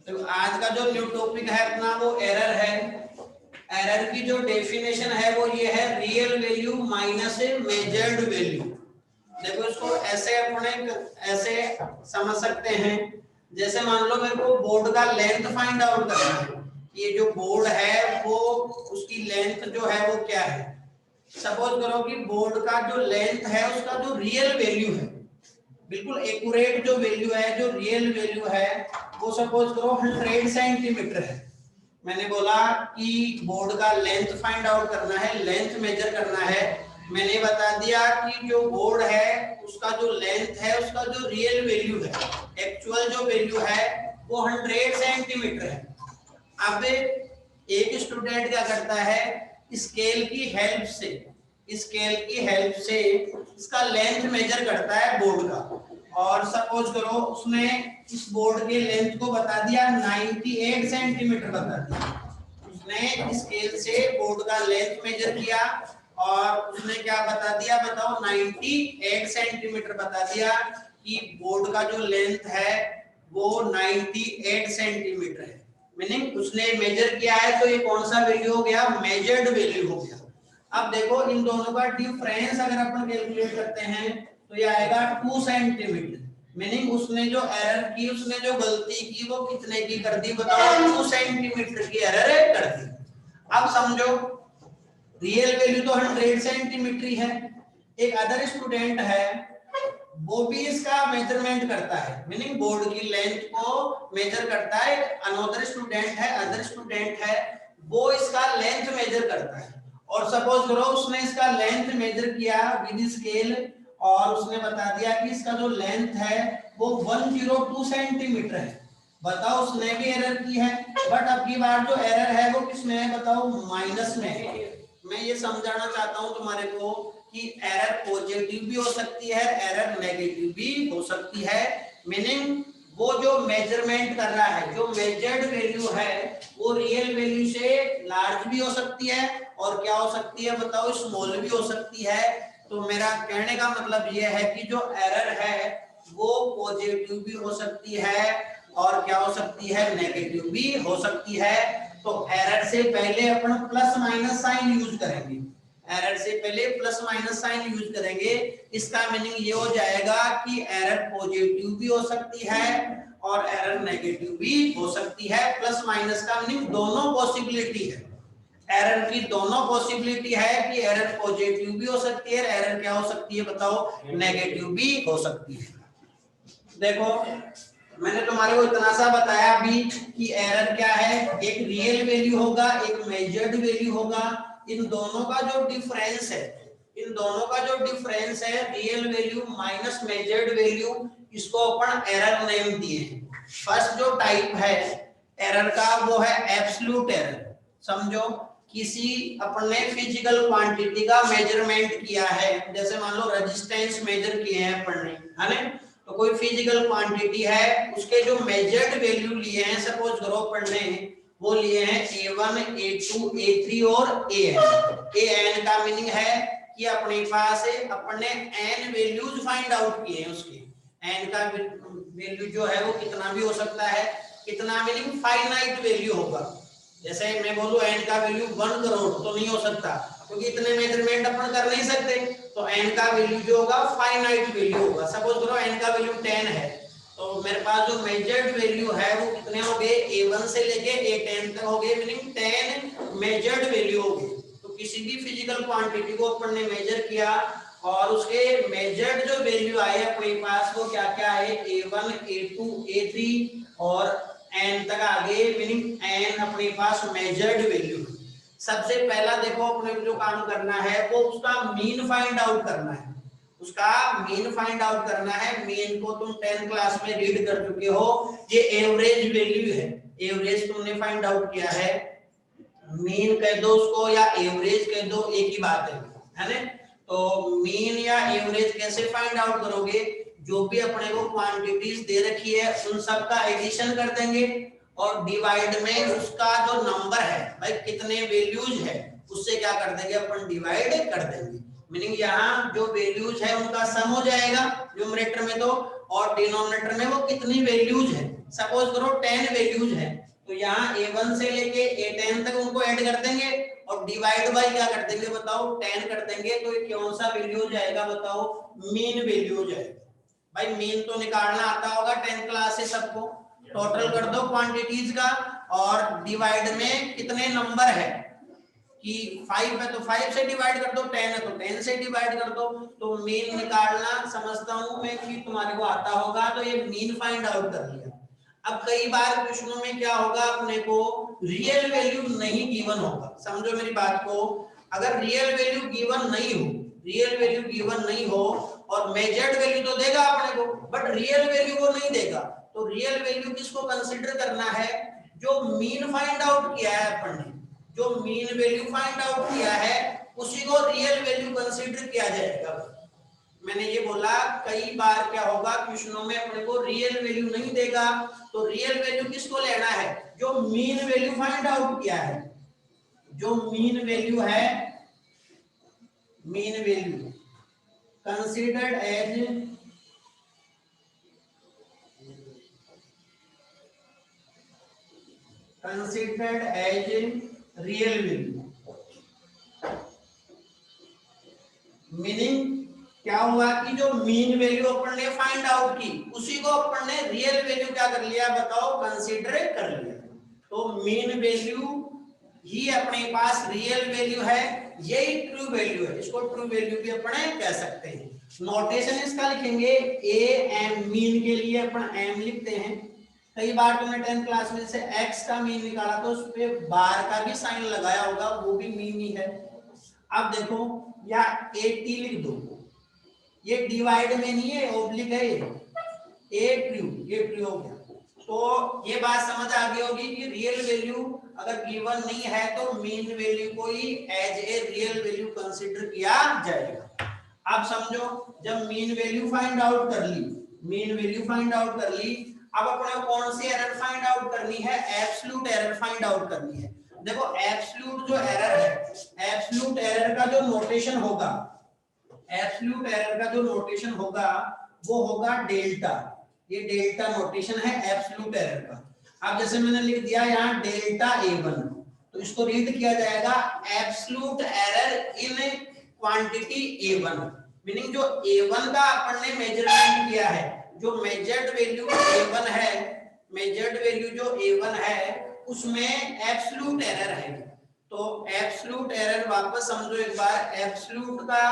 तो आज का जो न्यू टॉपिक है अपना वो एरर है। एरर की जो डेफिनेशन है वो ये है real value minus measured value. देखो इसको ऐसे अपने ऐसे समझ सकते हैं, जैसे मान लो मेरे को बोर्ड का लेंथ फाइंड आउट करना है। ये जो बोर्ड है वो उसकी लेंथ जो है वो क्या है। सपोज करो कि बोर्ड का जो लेंथ है उसका जो रियल वैल्यू है, बिल्कुल एक्यूरेट जो वैल्यू है, जो रियल वैल्यू है वो सपोज करो 100 सेंटीमीटर है। मैंने बोला कि बोर्ड का लेंथ फाइंड आउट करना है, लेंथ मेजर करना है। मैंने बता दिया कि जो बोर्ड है उसका जो लेंथ है उसका जो रियल वैल्यू है, एक्चुअल जो वैल्यू है वो 100 सेंटीमीटर है। अब एक स्टूडेंट क्या करता है, स्केल की हेल्प से इसका लेंथ मेजर करता है बोर्ड का। और सपोज करो उसने इस बोर्ड के लेंथ को बता दिया 98 सेंटीमीटर बता दिया। उसने स्केल से बोर्ड का लेंथ मेजर किया और उसने क्या बता दिया, बताओ 98 सेंटीमीटर बता दिया कि बोर्ड का जो लेंथ है वो 98 सेंटीमीटर है। मीनिंग उसने मेजर किया है, तो ये कौन सा वैल्यू हो गया, मेजर्ड वैल्यू हो गया। अब देखो इन दोनों का डिफरेंस अगर अपन कैलकुलेट करते हैं तो ये आएगा 2 सेंटीमीटर। मीनिंग उसने जो एरर की, उसने जो गलती की वो कितने की कर दी, बताओ 2 सेंटीमीटर की एरर कर दी। अब समझो रियल वैल्यू तो 100 सेंटीमीटर ही है। एक अदर स्टूडेंट है वो भी इसका मेजरमेंट करता है, मीनिंग बोर्ड की लेंथ को मेजर करता है। अनदर स्टूडेंट है वो इसका लेंथ मेजर करता है। और सपोज करो उसने इसका लेंथ मेजर किया विद स्केल और उसने बता दिया कि इसका जो लेंथ है वो 102 सेंटीमीटर है। बताओ उसने भी एरर की है, बट अब की बार जो एरर है वो किसमें है, बताओ माइनस में है। मैं ये समझाना चाहता हूं तुम्हारे को कि एरर पॉजिटिव भी हो सकती है, एरर नेगेटिव भी हो सकती है। मीनिंग वो जो मेजरमेंट कर रहा है, जो मेजर्ड वैल्यू है वो रियल वैल्यू से लार्ज भी हो सकती है और क्या हो सकती है, बताओ स्मॉल भी हो सकती है। तो मेरा कहने का मतलब ये है कि जो एरर है वो पॉजिटिव भी हो सकती है और क्या हो सकती है, नेगेटिव भी हो सकती है। तो एरर से पहले अपन प्लस माइनस साइन यूज करेंगे, एरर से पहले प्लस माइनस साइन यूज करेंगे। इसका मीनिंग ये हो जाएगा कि एरर पॉजिटिव भी हो सकती है और एरर नेगेटिव भी हो सकती है। प्लस माइनस का मीनिंग दोनों पॉसिबिलिटी है, एरर की दोनों पॉसिबिलिटी है कि एरर पॉजिटिव भी हो सकती है, एरर क्या हो सकती है, बताओ नेगेटिव भी हो सकती है। देखो मैंने तुम्हारे को इतना सा बताया अभी कि एरर क्या है, एक रियल वैल्यू होगा, एक मेजर्ड वैल्यू होगा। इन दोनों का जो डिफरेंस है, real value minus measured value, इसको अपन एरर नेम दिए हैं। फर्स्ट जो टाइप है एरर का वो है एब्सोल्यूट एरर। समझो किसी अपन ने फिजिकल क्वांटिटी का मेजरमेंट किया है, जैसे मान लो रेजिस्टेंस मेजर किए हैं अपन ने, है ना। तो कोई फिजिकल क्वांटिटी है, उसके जो मेजर्ड वैल्यू लिए हैं, सपोज करो अपन ने वो लिए हैं A1, A2, A3 और AN का मीनिंग है कि अपने पास अपन ने n वैल्यूज फाइंड आउट किए हैं। उसके n का वैल्यू जो है वो कितना भी हो सकता है, कितना मीनिंग फाइनाइट वैल्यू होगा। जैसे मैं बोलूं n का वैल्यू 1 करोड़ तो नहीं हो सकता, क्योंकि इतने मेजरमेंट अपन कर नहीं सकते। तो n का वैल्यू जो होगा फाइनाइट वैल्यू होगा। सपोज करो n का वैल्यू 10 है, तो मेरे पास जो मेजर्ड वैल्यू है वो कितने हो गए, A1 से लेके A10 तक हो गए, मीनिंग 10 मेजर्ड वैल्यू हो गई। तो किसी भी फिजिकल क्वांटिटी को अपन ने मेजर किया और उसके मेजर्ड जो वैल्यू आए अपने पास वो क्या क्या है, A1, A2, A3 और n तक आ गए, मीनिंग n अपने पास मेजर्ड वैल्यू। सबसे पहला देखो अपने को जो काम करना है वो उसका मीन फाइंड आउट करना है, उसका मीन फाइंड आउट करना है। मीन को तुम 10th क्लास में रीड कर चुके हो, ये एवरेज वैल्यू है, एवरेज तुमने फाइंड आउट किया है। मीन कह दो उसको या एवरेज कह दो, एक ही बात है ना। तो मीन या एवरेज कैसे फाइंड आउट करोगे, जो भी अपने को क्वांटिटीज दे रखी है उन सब का एडिशन कर देंगे और डिवाइड में उसका जो नंबर है भाई कितने वैल्यूज है उससे क्या कर देंगे अपन, डिवाइड कर देंगे। मीनिंग यहाँ जो वैल्यूज है उनका सम हो जाएगा न्यूमरेटर में, तो और डिनोमिनेटर में वो कितनी वैल्यूज है। सपोज करो 10 वैल्यूज है, तो यहाँ A1 से लेके A10 तक उनको ऐड कर देंगे और डिवाइड बाय क्या कर देंगे बताओ 10 कर देंगे, तो ये कौन सा वैल्यू हो जाएगा बताओ, मीन वैल्यू हो जाएगा। भाई मीन तो निकालना आता होगा 10 क्लास से सबको, टोटल कर दो क्वांटिटीज का और डिवाइड में कितने नंबर है कि 5 है तो 5 से डिवाइड कर दो, 10 है तो 10 से डिवाइड कर दो। तो मीन निकालना समझता हूं मैं कि तुम्हारे को आता होगा, तो ये मीन फाइंड आउट कर लिया। अब कई बार क्वेश्चनों में क्या होगा, अपने को रियल वैल्यू नहीं गिवन होगा। समझो मेरी बात को, अगर रियल वैल्यू गिवन नहीं हो, रियल वैल्यू गिवन नहीं हो और मेजर्ड वैल्यू तो देगा अपने को, बट रियल वैल्यू वो नहीं देगा, तो रियल वैल्यू किसको कंसीडर करना है, जो मीन फाइंड आउट किया है अपन ने, जो मीन वैल्यू फाइंड आउट किया है उसी को रियल वैल्यू कंसीडर किया जाएगा। मैंने ये बोला कई बार क्या होगा क्वेश्चनों में अपने को रियल वैल्यू नहीं देगा, तो रियल वैल्यू किसको लेना है, जो मीन वैल्यू फाइंड आउट किया है, जो मीन वैल्यू है, mean value considered as real value. Meaning क्या हुआ कि जो मीन वैल्यू अपन ने फाइंड आउट की उसी को अपन ने रियल वैल्यू क्या कर लिया बताओ, कंसीडर कर लिया। तो मीन वैल्यू ही अपने पास रियल वैल्यू है, यही ट्रू वैल्यू है, इसको ट्रू वैल्यू भी अपन कह सकते हैं। नोटेशन इसका लिखेंगे ए एम, मीन के लिए अपन एम लिखते हैं। कई बार तुमने 10th क्लास में से x का मीन निकाला तो उस पे बार का भी साइन लगाया होगा, वो भी मीन ही है। अब देखो या 80 लिख दो, ये डिवाइड में नहीं है, ओब्लिक है, ये ट्रू हो गया। तो ये बात समझ आ गई होगी कि रियल वैल्यू अगर गिवन नहीं है तो मीन वैल्यू को ही as a real value consider किया जाएगा। अब समझो जब मीन वैल्यू फाइंड आउट कर ली, मीन वैल्यू फाइंड आउट कर ली, अब अपने को कौन सी एरर फाइंड आउट करनी है, एब्सोल्यूट एरर फाइंड आउट करनी है। देखो एब्सोल्यूट जो एरर है, एब्सोल्यूट एरर का जो नोटेशन होगा, एब्सोल्यूट एरर का जो नोटेशन होगा वो होगा डेल्टा। ये डेल्टा नोटेशन है एब्सोल्यूट एरर का। अब जैसे मैंने लिख दिया यहाँ डेल्टा A1, तो इसको रीड किया जाएगा absolute error in quantity A1, meaning जो A1 का अपन ने मेजरमेंट किया है, जो मेजर्ड वैल्यू A1 है, मेजर्ड वैल्यू जो A1 है उसमें एब्सोल्यूट एरर है। तो एब्सोल्यूट एरर वापस समझो एक बार, एब्सोल्यूट का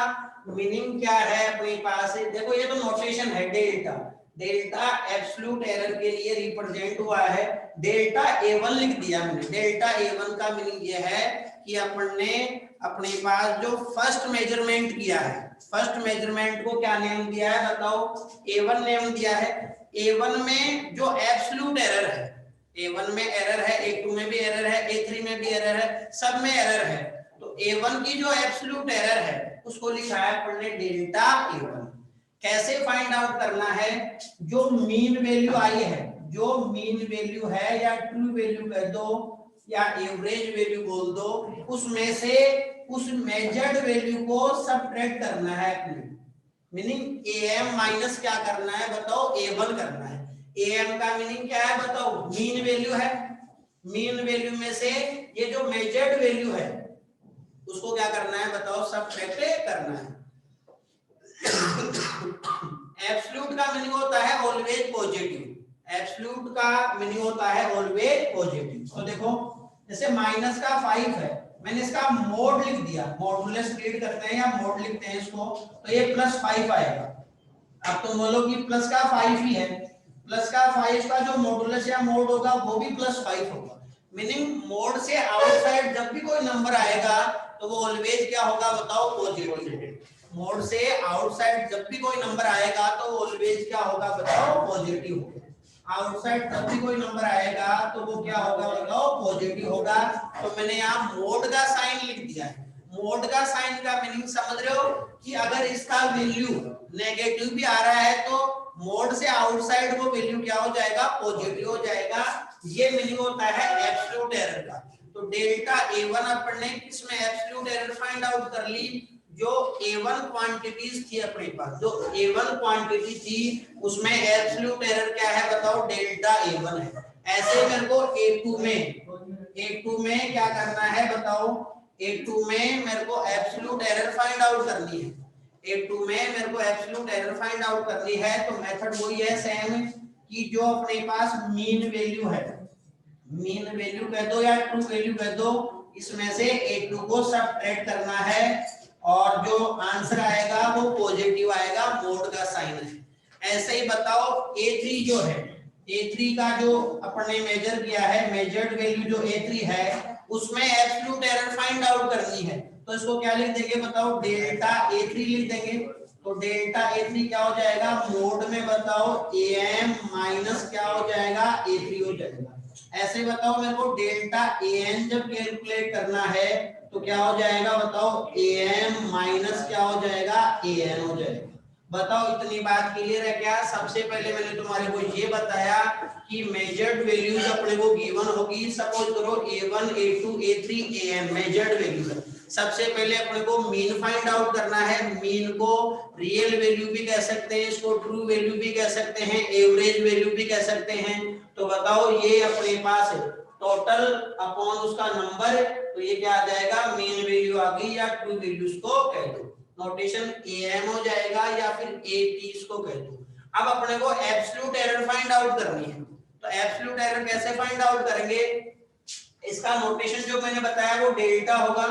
मीनिंग क्या है अपने पास है, देखो ये तो नोटेशन है डेल्टा, डेल्टा एब्सोल्यूट एरर के लिए रिप्रेजेंट हुआ है, डेल्टा A1 लिख दिया मैंने। डेल्टा A1 का मीनिंग ये है कि अपन ने अपने पास जो फर्स्ट मेजरमेंट किया है, फर्स्ट मेजरमेंट को क्या नेम दिया है बताओ, A1 नेम दिया है। A1 में जो एब्सोल्यूट एरर है, A1 में एरर है, A2 में भी एरर है, A3 में भी एरर है, सब में एरर है। तो A1 की जो एब्सोल्यूट एरर है उसको लिखा है अपन ने डेल्टा A1। कैसे फाइंड आउट करना है, जो मीन वैल्यू आई है, जो मीन वैल्यू है या ट्रू वैल्यू कह दो या एवरेज वैल्यू बोल दो, उसमें से उस मेजर्ड वैल्यू को सबट्रैक्ट करना है अपने, मीनिंग AM माइनस क्या करना है बताओ, A1 करना है। AM का मीनिंग क्या है बताओ, मीन वैल्यू है, मीन वैल्यू में से ये जो मेजर्ड वैल्यू है उसको क्या करना है बताओ, सबट्रैक्ट करना है। एब्सोल्यूट का मीनिंग होता है ऑलवेज पॉजिटिव, एब्सोल्यूट का मीनिंग होता है ऑलवेज पॉजिटिव। तो देखो जैसे माइनस का 5 है, मैंने इसका मोड लिख दिया, मॉडुलस रीड करते हैं या मोड लिखते हैं इसको, तो ये +5 आएगा। अब तुम बोलो कि प्लस का 5 ही है, प्लस का 5 का जो मॉडुलस या मोड होगा वो भी +5 होगा, मीनिंग मोड से आउटसाइड जब भी कोई नंबर आएगा तो वो ऑलवेज क्या होगा बताओ, पॉजिटिव। मोड से आउटसाइड जब भी कोई नंबर आएगा तो ऑलवेज क्या होगा बताओ, पॉजिटिव होगा। आउटसाइड जब भी कोई नंबर आएगा तो वो क्या होगा बताओ, पॉजिटिव होगा। तो मैंने यहाँ मोड का साइन लिख दिया है। मोड का साइन का मीनिंग समझ रहे हो कि अगर इसका वैल्यू नेगेटिव भी आ रहा है तो मोड से आउटसाइड वो वैल्यू क्या हो जाएगा, पॉजिटिव हो जाएगा। ये मीनिंग होता है एब्सोल्यूट एरर का। तो डेल्टा A1 अपन ने किसमें एब्सोल्यूट एरर फाइंड आउट कर ली, जो A1 क्वांटिटीज थी अपने पास, जो A1 क्वांटिटी थी उसमें एब्सोल्यूट एरर क्या है बताओ, डेल्टा A1 है। ऐसे मेरे को A2 में क्या करना है बताओ, A2 में मेरे को एब्सोल्यूट एरर फाइंड आउट करनी है। A2 में मेरे को एब्सोल्यूट एरर फाइंड आउट करनी है, तो मेथड वही है सेम कि जो अपने पास मीन वैल्यू है, मीन वैल्यू कह दो या ट्रू वैल्यू कह दो, इसमें से A2 को सबट्रैक्ट करना है और जो आंसर आएगा वो पॉजिटिव आएगा, मोड का साइन है। ऐसे ही बताओ A3 जो है, A3 का जो अपने मेजर किया है, मेजर्ड वैल्यू जो A3 है उसमें एब्सोल्यूट एरर फाइंड आउट करनी है, तो इसको क्या लिख देंगे बताओ, डेल्टा A3 लिख देंगे। तो डेल्टा A3 क्या हो जाएगा, मोड में बताओ AM माइनस क्या हो जाएगा, A3 हो जाएगा। ऐसे बताओ मेरे को डेल्टा AN जब कैलकुलेट करना है तो क्या हो जाएगा बताओ, AM माइनस क्या हो जाएगा, AN हो जाएगा। बताओ इतनी बात क्लियर है क्या? सबसे पहले मैंने तुम्हारे को ये बताया कि मेजर्ड वैल्यूज अपने को गिवन होगी, सपोज करो A1 A2 A3 AM measured value है। सबसे पहले अपने को मीन फाइंड आउट करना है। मीन को रियल वैल्यू भी कह सकते हैं, इसको ट्रू वैल्यू भी कह सकते हैं, एवरेज वैल्यू भी कह सकते हैं। तो बताओ ये अपने पास टोटल अपॉन उसका नंबर, तो ये क्या आ जाएगा, मीन वैल्यू आ गई या ट्रू वैल्यूज को कह दो, नोटेशन AM हो जाएगा या फिर AT इसको कह दो। अब अपने को एब्सोल्यूट एरर फाइंड आउट करनी है, तो एब्सोल्यूट एरर कैसे फाइंड आउट करेंगे, इसका नोटेशन जो मैंने बताया वो डेल्टा होगा।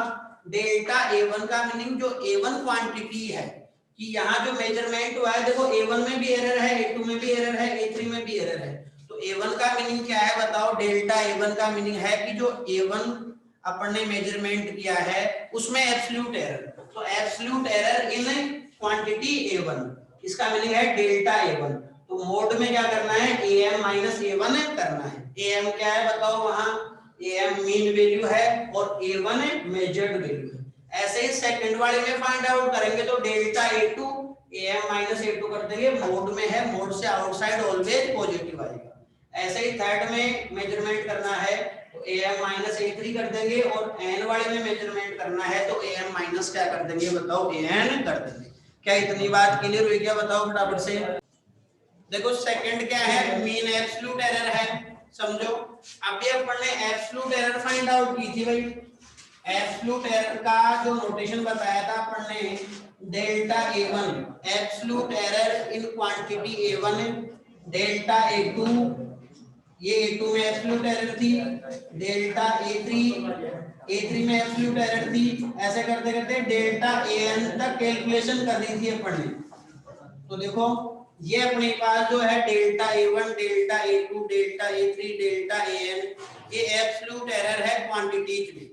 डेल्टा A1 का मीनिंग जो A1 क्वांटिटी है कि यहाँ जो मेजरमेंट हुआ है, देखो A1 में भी एरर है, A2 में भी एरर है, A3 में भी एरर है, तो A1 का मीनिंग क्या है बताओ, डेल्टा A1 का मीनिंग है कि जो A1 अपन ने मेजरमेंट किया है उसमें एब्सोल्यूट एरर, तो absolute error in quantity A1, इसका मीनिंग है डेल्टा A1। तो मोड में क्या करना है, AM माइनस A1 करना है। AM क्या है बताओ, वहां AM मीन वैल्यू है और A1 मेजर्ड वैल्यू है। ऐसे ही सेकंड वाले में फाइंड आउट करेंगे तो delta A2 AM minus A2 कर देंगे, मोड में है, मोड से आउटसाइड ऑलवेज पॉजिटिव आएगा। ऐसे ही थर्ड में मेजरमेंट करना है तो AM माइनस A3 कर देंगे, और N वाले में मेजरमेंट करना है तो AM माइनस क्या कर देंगे बताओ, AN कर देंगे। क्या इतनी बात क्लियर हुई क्या बताओ फटाफट से? देखो सेकंड क्या है, मीन एब्सोल्यूट एरर है, समझो। अभी अपन ने एब्सोल्यूट एरर फाइंड आउट की थी भाई, एब्सोल्यूट एरर का जो नोटेशन बताया था अपन ने, delta A1 absolute error in quantity A1, delta A2, ये A2 में एब्सोल्यूट एरर थी, डेल्टा A3 में एब्सोल्यूट एरर थी। ऐसे करते करते डेल्टा AN तक कैलकुलेशन कर दी थी अपन ने। तो देखो ये अपने पास जो है delta A1, delta A2, delta A3, delta AN, ये एब्सोल्यूट एरर है क्वांटिटीज में।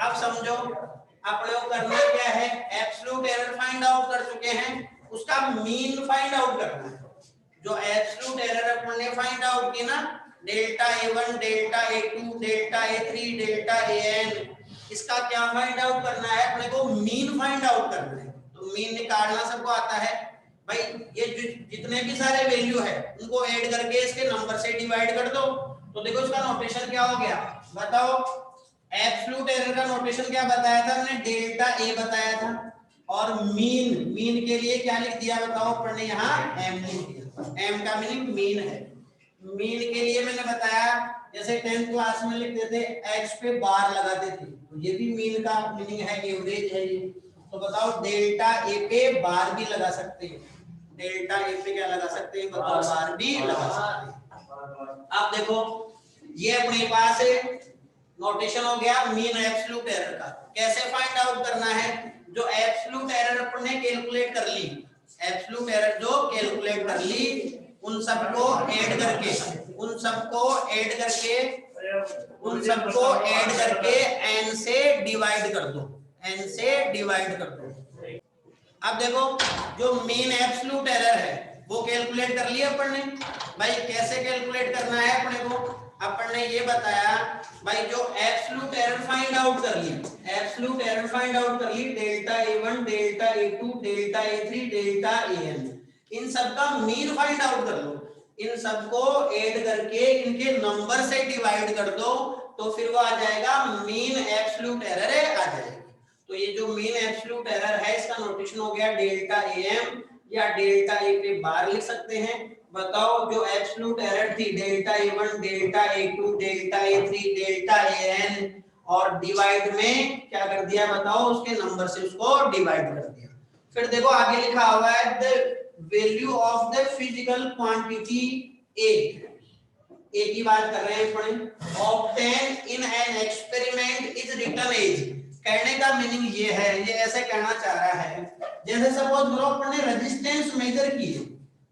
अब समझो अपने को करना क्या है, एब्सोल्यूट एरर फाइंड आउट कर चुके हैं, उसका मीन फाइंड आउट करना है। जो एब्सोल्यूट एरर अपन ने फाइंड आउट की ना, delta A1, delta A2, delta A3, delta AN, इसका क्या फाइंड आउट करना है अपने को, मीन फाइंड आउट करना है। तो मीन निकालना सबको आता है भाई, ये जितने भी सारे वैल्यू है उनको ऐड करके इसके नंबर से डिवाइड कर दो। तो देखो इसका नोटेशन क्या हो गया बताओ, एब्सोल्यूट एरर का नोटेशन क्या बताया था हमने, डेल्टा A बताया था, और मीन के लिए क्या लिख दिया बताओ अपन ने, यहाँ M लिख दिया। M का मीनिंग मीन है। मीन के लिए मैंने बताया जैसे 10th क्लास में लिखते थे x पे बार लगाते थे, तो ये भी मीन का मीनिंग है, एवरेज है ये। तो बताओ डेल्टा A पे बार भी लगा सकते हैं, डेल्टा A पे क्या लगा सकते हैं बताओ, बार भी लगा सकते हैं। अब देखो ये अपने पास नोटेशन हो गया मीन एब्सोल्यूट एरर का। कैसे फाइंड आउट करना है, जो एब्सोल्यूट एरर अपन ने कैलकुलेट कर ली, एब्सोल्यूट एरर जो कैलकुलेट कर ली, उन सबको ऐड करके n से डिवाइड कर दो, n से डिवाइड कर दो। अब देखो जो मीन एब्सोल्यूट एरर है वो कैलकुलेट कर लिया अपन ने। भाई कैसे कैलकुलेट करना है अपने को, अपन ने ये बताया भाई, जो एब्सोल्यूट एरर फाइंड आउट कर ली, एब्सोल्यूट एरर फाइंड आउट कर ली, delta A1, delta A2, delta A3, delta AN, इन सबका मीन फाइंड आउट कर लो, इन सबको ऐड करके इनके नंबर से डिवाइड कर दो, तो फिर वो आ जाएगा मीन एब्सोल्यूट एरर आ जाएगी। तो ये जो मीन एब्सोल्यूट एरर है इसका नोटेशन हो गया डेल्टा एम या डेल्टा ए पे बार लिख सकते हैं। बताओ जो एब्सोल्यूट एरर थी delta A one delta A two delta ए3 डेल्टा एन और डिवाइड में क्या कर दिया बताओ उसके नंबर से उसको डिवाइड कर दिया। फिर देखो आगे लिखा हुआ है the value of the physical quantity A की बात कर रहे हैं अपन। Obtain in an experiment is written as, कहने का मीनिंग ये है, ये ऐसे कहना चाह रहा है जैसे सपोज करो अपन ने रेजिस्टेंस मेजर किए,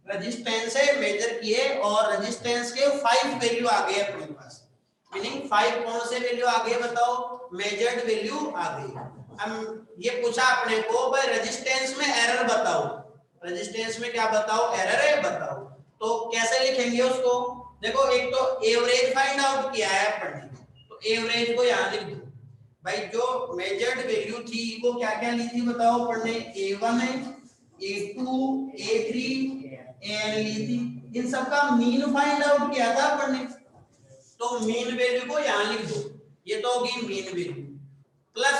रेजिस्टेंस से मेजर किए और रेजिस्टेंस के 5 वैल्यू आ गए अपने पास, मीनिंग 5 कौन से वैल्यू आ गए बताओ, मेजर्ड वैल्यू आ गई। हम ये पूछा अपने को भाई रेजिस्टेंस में एरर बताओ, रेजिस्टेंस में क्या बताओ, एरर है बताओ, तो कैसे लिखेंगे उसको। देखो एक तो एवरेज फाइंड आउट किया है अपन ने, तो एवरेज को यहां लिख दो भाई। जो मेजर्ड वैल्यू थी वो क्या क्या ली थी बताओ अपन ने, a1 a2 a3 an ली थी, इन सब का मीन फाइंड आउट किया था अपन ने, तो मीन वैल्यू को यहां लिख दो, ये तो होगी मीन वैल्यू। प्लस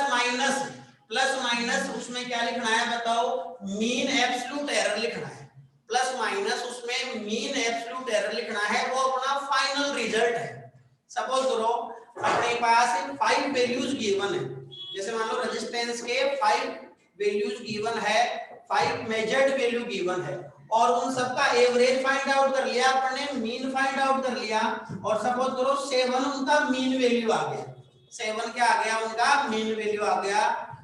माइनस उसमें क्या लिखना है बताओ, मीन एब्सोल्यूट एरर लिखना है, प्लस माइनस उसमें मीन एब्सोल्यूट एरर लिखना है, वो अपना फाइनल रिजल्ट है। सपोज करो अपने पास 5 वैल्यूज गिवन है, जैसे मान लो रेजिस्टेंस के 5 वैल्यूज गिवन है, 5 मेजर्ड वैल्यू गिवन है और उन सब का एवरेज फाइंड आउट कर लिया अपन ने, मीन फाइंड आउट कर लिया और सपोज करो 7 उनका मीन वैल्यू आ गया, 7 क्या आ गया उनका मीन वैल्यू आ गया।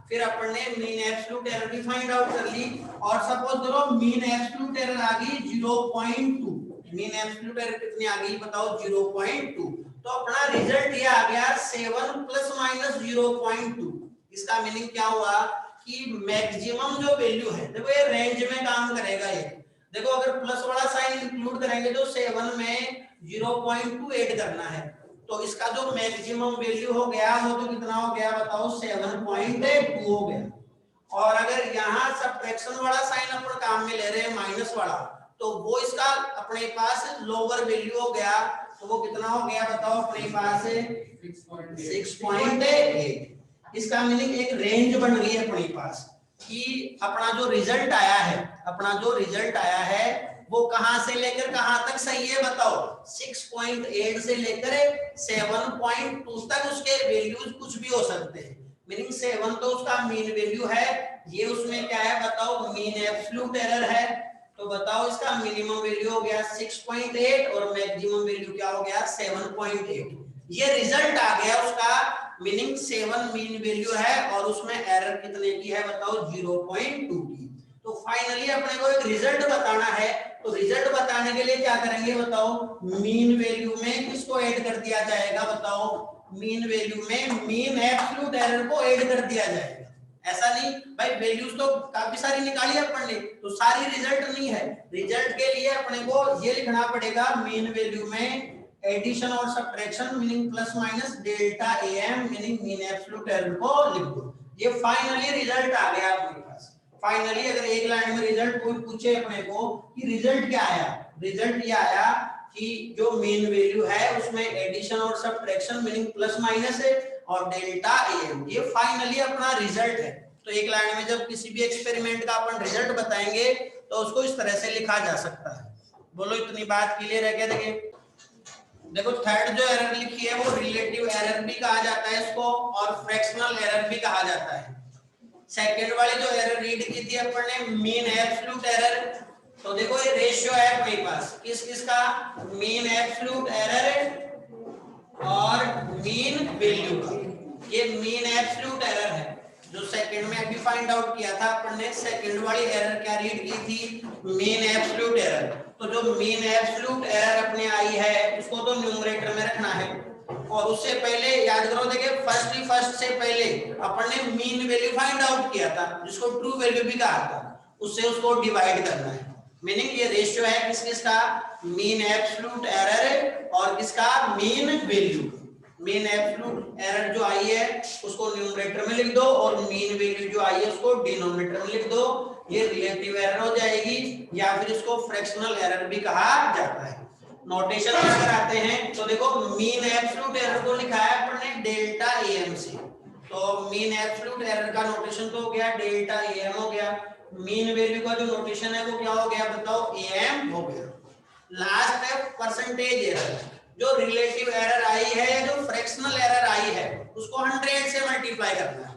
फिर अपन ने मीन एब्सोल्यूट एरर भी फाइंड आउट कर ली और सपोज करो मीन एब्सोल्यूट एरर आ गई 0.2, मीन एब्सोल्यूट एरर कितनी आ गई बताओ 0.2, तो अपना रिजल्ट ये आ गया 7 प्लस माइनस 0.2। इसका मीनिंग क्या हुआ कि मैक्सिमम जो वैल्यू है, देखो ये रेंज में काम करेगा ये, देखो अगर प्लस वाला साइन इंक्लूड करेंगे तो 7 में 0.2 ऐड करना है, तो इसका जो मैक्सिमम वैल्यू हो गया वो तो कितना हो गया बताओ 7.2 हो गया। और अगर यहाँ सब्ट्रैक्शन वाला साइन अपन काम में ले रहे हैं माइनस वाला, तो वो इसका अपने पास लोअर वैल्यू हो गया, तो वो कितना हो गया बताओ अपने पास 6.8। इसका मीनिंग एक रेंज बन गई है अपने पास कि अपना जो रिजल्ट आया है, अपना जो रिजल्ट आया है वो कहां से लेकर कहां तक सही है बताओ, 6.8 से लेकर 7.2 तक उसके वैल्यूज कुछ भी हो सकते हैं, मीनिंग 7 तो उसका मीन वैल्यू है, ये उसमें क्या है बताओ मीन एब्सोल्यूट एरर है, तो बताओ इसका मिनिमम वैल्यू हो गया 6.8 और मैक्सिमम वैल्यू क्या हो गया 7.8। ये रिजल्ट आ गया उसका, मीनिंग 7 मीन वैल्यू है और उसमें एरर कितने की है बताओ 0.2 की। तो फाइनली अपने को एक रिजल्ट बताना है, तो रिजल्ट बताने के लिए क्या करेंगे बताओ, मीन वैल्यू में किसको ऐड कर दिया जाएगा बताओ, मीन वैल्यू में मीन एब्सोल्यूट एरर को ऐड कर दिया जाएगा। ऐसा नहीं भाई वैल्यूज तो काफी सारी निकाली अपन ने, तो सारी रिजल्ट नहीं है, रिजल्ट के लिए अपने को ये लिखना पड़ेगा मीन वैल्यू में एडिशन और subtraction meaning plus minus delta M meaning mean absolute error को लिख दो। ये फाइनली रिजल्ट आ गया अपने पास। फाइनली अगर एक लाइन में रिजल्ट कोई पूछे अपने को कि रिजल्ट क्या आया, रिजल्ट ये आया कि जो मीन वैल्यू है उसमें एडिशन और सब्ट्रैक्शन मीनिंग प्लस माइनस है और डेल्टा एम, ये फाइनली अपना रिजल्ट है। तो एक लाइन में जब किसी भी एक्सपेरिमेंट का अपन रिजल्ट बताएंगे तो उसको इस तरह से लिखा जा सकता है। बोलो इतनी बात क्लियर है क्या? देखिए देखो थर्ड जो एरर लिखी है वो रिलेटिव एरर भी कहा जाता है इसको और फ्रैक्शनल एरर भी कहा जाता है। सेकंड वाली जो एरर रीड की थी अपन ने मीन एब्सोल्यूट एरर, तो देखो ये रेशियो है अपने पास किस किस का, मीन एब्सोल्यूट एरर और मीन वैल्यू का। ये मीन एब्सोल्यूट एरर है जो सेकंड में अभी फाइंड आउट किया था अपन ने। सेकंड वाली एरर क्या रीड की थी, मीन एब्सोल्यूट एरर। तो जो मीन एब्सोल्यूट एरर अपने आई है उसको तो न्यूमरेटर में रखना है और उससे पहले याद करो, देखिए फर्स्ट से पहले अपन ने मीन वैल्यू फाइंड आउट किया था जिसको ट्रू वैल्यू भी कहा था, उससे उसको डिवाइड करना है। मीनिंग ये रेशियो है किस किस का, मीन एब्सोल्यूट एरर और किसका, mean value. Mean absolute error जो आई है उसको न्यूमरेटर में लिख दो और मीन वैल्यू जो आई है उसको डिनोमिनेटर में लिख दो। ये रिलेटिव एरर हो जाएगी या फिर इसको फ्रैक्शनल एरर भी कहा जाता है। नोटेशन अगर आते हैं तो देखो मीन एब्सोल्यूट एरर को लिखा है अपन ने डेल्टा एम से, तो मीन एब्सोल्यूट एरर का नोटेशन तो हो गया डेल्टा एम हो गया, मीन वैल्यू का जो नोटेशन है वो क्या हो गया बताओ, एम हो गया। लास्ट है परसेंटेज एरर, जो रिलेटिव एरर आई है या जो फ्रैक्शनल एरर आई है उसको 100 से मल्टीप्लाई करना है।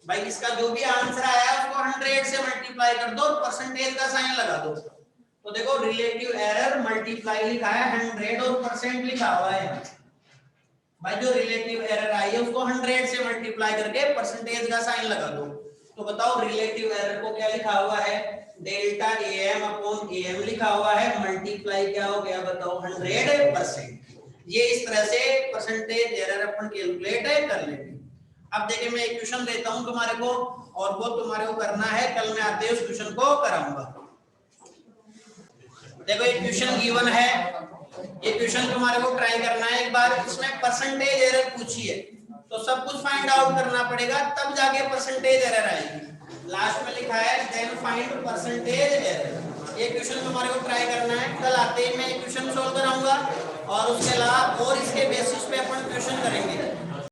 भाई इसका जो भी आंसर आया उसको 100 से मल्टीप्लाई कर दो और परसेंटेज का साइन लगा दो। तो देखो रिलेटिव एरर मल्टीप्लाई लिखा है 100 और परसेंट लिखा हुआ है। भाई जो रिलेटिव एरर आई है उसको 100 से मल्टीप्लाई करके परसेंटेज का साइन लगा दो। तो बताओ रिलेटिव एरर को क्या लिखा हुआ है, डेल्टा एम अपॉन एम लिखा हुआ है, मल्टीप्लाई क्या हो गया बताओ 100%। ये इस तरह से परसेंटेज एरर अपन कैलकुलेट कर लेंगे। अब देखिए मैं एक क्वेश्चन देता हूं तुम्हारे को और वो तुम्हारे को करना है, कल मैं आते उस क्वेश्चन को कराऊंगा। देखो एक क्वेश्चन गिवन है, ये क्वेश्चन तुम्हारे को ट्राई करना है एक बार। इसमें परसेंटेज एरर पूछी है तो सब कुछ फाइंड आउट करना पड़ेगा तब जाके परसेंटेज एरर आएगी। लास्ट में लिखा है देन फाइंड परसेंटेज एरर। ये क्वेश्चन तुम्हारे को ट्राई करना है, कल आते ही मैं क्वेश्चन सोल्व कराऊंगा और उसके अलावा और इसके